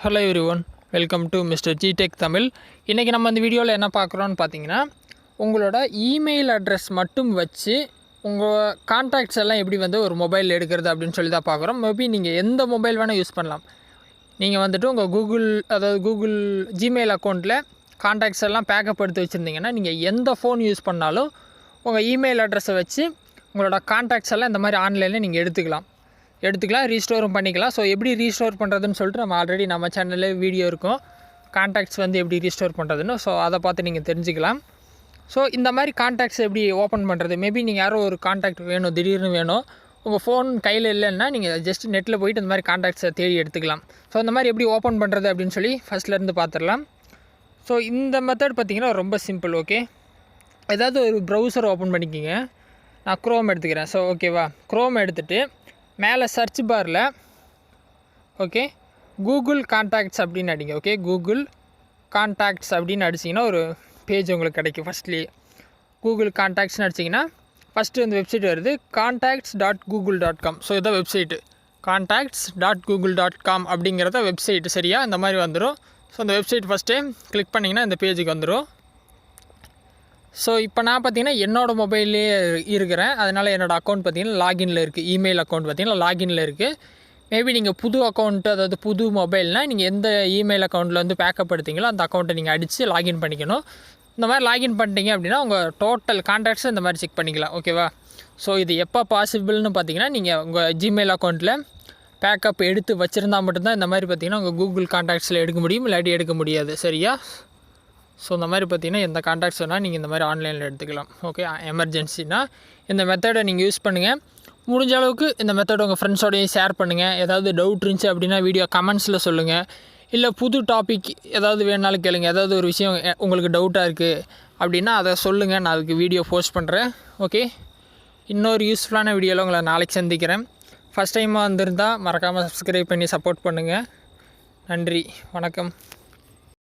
Hello everyone, welcome to MR.G tech Tamil. இன்றைக்கி நம்ம இந்த வீடியோவில் என்ன பார்க்குறோன்னு பார்த்தீங்கன்னா, உங்களோட இமெயில் அட்ரஸ் மட்டும் வச்சு உங்கள் கான்டாக்ட்ஸ் எல்லாம் எப்படி ஒரு மொபைல் எடுக்கிறது அப்படின்னு சொல்லி தான் பார்க்குறோம். மேபி நீங்கள் எந்த மொபைல் வேணால் யூஸ் பண்ணலாம். நீங்கள் உங்கள் கூகுள் ஜிமெயில் அக்கௌண்ட்டில் கான்டாக்ட்ஸ் எல்லாம் பேக்கப் எடுத்து வச்சுருந்தீங்கன்னா, நீங்கள் எந்த ஃபோன் யூஸ் பண்ணாலும் உங்கள் இமெயில் அட்ரஸை வச்சு உங்களோட கான்டாக்ட்ஸ் எல்லாம் இந்த மாதிரி ஆன்லைனில் நீங்கள் எடுத்துக்கலாம், ரீஸ்டோரும் பண்ணிக்கலாம். ஸோ எப்படி ரீஸ்டோர் பண்ணுறதுன்னு சொல்லிட்டு நம்ம சேனலில் வீடியோ இருக்கும், கான்டாக்ட்ஸ் எப்படி ரீஸ்டோர் பண்ணுறதுன்னு. ஸோ அதை பார்த்து நீங்கள் தெரிஞ்சுக்கலாம். ஸோ இந்த மாதிரி கான்டாக்ட்ஸ் எப்படி ஓப்பன் பண்ணுறது, மேபி நீங்கள் யாரோ ஒரு கான்டாக்ட் வேணும், திடீர்னு வேணும், உங்கள் ஃபோன் கையில் இல்லைன்னா நீங்கள் ஜஸ்ட் நெட்டில் போய்ட்டு இந்த மாதிரி கான்டாக்ட்ஸை தேடி எடுத்துக்கலாம். ஸோ இந்த மாதிரி எப்படி ஓப்பன் பண்ணுறது அப்படின்னு சொல்லி ஃபஸ்ட்லேருந்து பார்த்துடலாம். ஸோ இந்த மெத்தட் பார்த்திங்கன்னா ரொம்ப சிம்பிள். ஓகே, ஏதாவது ஒரு ப்ரௌசர் ஓப்பன் பண்ணிக்கிங்க. நான் க்ரோம் எடுத்துக்கிறேன். ஸோ ஓகேவா, க்ரோம் எடுத்துகிட்டு மேலே சர்ச் பாரில் கூகுள் கான்டாக்ட்ஸ் அப்படின்னு அடிங்க. ஓகே, கூகுள் கான்டாக்ட்ஸ் அப்படின்னு அடிச்சிங்கன்னா ஒரு பேஜ் உங்களுக்கு கிடைக்கும். ஃபஸ்ட்லேயே கூகுள் கான்டாக்ட்ஸ்னு அடிச்சிங்கன்னா ஃபஸ்ட்டு இந்த வெப்சைட் வருது, contacts.google.com. ஸோ இதான் வெப்சைட்டு, contacts.google.com அப்படிங்கிறத வெப்சைட்டு. சரியா, இந்த மாதிரி வந்துடும். ஸோ இந்த வெப்சைட் ஃபஸ்ட்டு கிளிக் பண்ணிங்கன்னா இந்த பேஜுக்கு வந்துடும். ஸோ இப்போ நான் பார்த்திங்கன்னா என்னோடய மொபைல்லே இருக்கிறேன், அதனால் என்னோடய அக்கௌண்ட் பார்த்திங்கன்னா லாகின்ல இருக்குது. இமெயில் அக்கௌண்ட் பார்த்திங்கன்னா லாகின்ல இருக்குது. மேபி நீங்கள் புது அக்கௌண்ட்டு, அதாவது புது மொபைல்னால் நீங்கள் எந்த இமெயில் அக்கௌண்ட்டில் பேக்கப் எடுத்தீங்களோ அந்த அக்கௌண்ட்டை நீங்கள் அடித்து லாகின் பண்ணிக்கணும். இந்த மாதிரி லாகின் பண்ணிட்டீங்க அப்படின்னா உங்கள் டோட்டல் கான்டாக்ட்ஸை இந்த மாதிரி செக் பண்ணிக்கலாம். ஓகேவா, ஸோ இது எப்போ பாசிபிள்னு பார்த்தீங்கன்னா, நீங்கள் உங்கள் ஜிமெயில் அக்கௌண்ட்டில் பேக்கப் எடுத்து வச்சுருந்தா மட்டும்தான் இந்த மாதிரி பார்த்திங்கன்னா உங்கள் கூகுள் கான்டாக்ட்ஸில் எடுக்க முடியும், இல்லாட்டி எடுக்க முடியாது. சரியா, ஸோ இந்த மாதிரி பார்த்திங்கன்னா எந்த கான்டாக்ட்ஸ் வேணால் நீங்கள் இந்த மாதிரி ஆன்லைனில் எடுத்துக்கலாம். ஓகே, எமர்ஜென்சினா இந்த மெத்தடை நீங்கள் யூஸ் பண்ணுங்கள். முடிஞ்ச அளவுக்கு இந்த மெத்தடை உங்கள் ஃப்ரெண்ட்ஸோடையும் ஷேர் பண்ணுங்கள். ஏதாவது டவுட் இருந்துச்சு அப்படின்னா வீடியோ கமெண்ட்ஸில் சொல்லுங்கள். இல்லை புது டாபிக் ஏதாவது வேணாலும் கேளுங்க. ஏதாவது ஒரு விஷயம் உங்களுக்கு டவுட்டாக இருக்குது அப்படின்னா அதை சொல்லுங்கள், நான் அதுக்கு வீடியோ போஸ்ட் பண்ணுறேன். ஓகே, இன்னொரு யூஸ்ஃபுல்லான வீடியோவில் உங்களை நாளைக்கு சந்திக்கிறேன். ஃபஸ்ட் டைமாக வந்திருந்தால் மறக்காமல் சப்ஸ்கிரைப் பண்ணி சப்போர்ட் பண்ணுங்கள். நன்றி, வணக்கம்.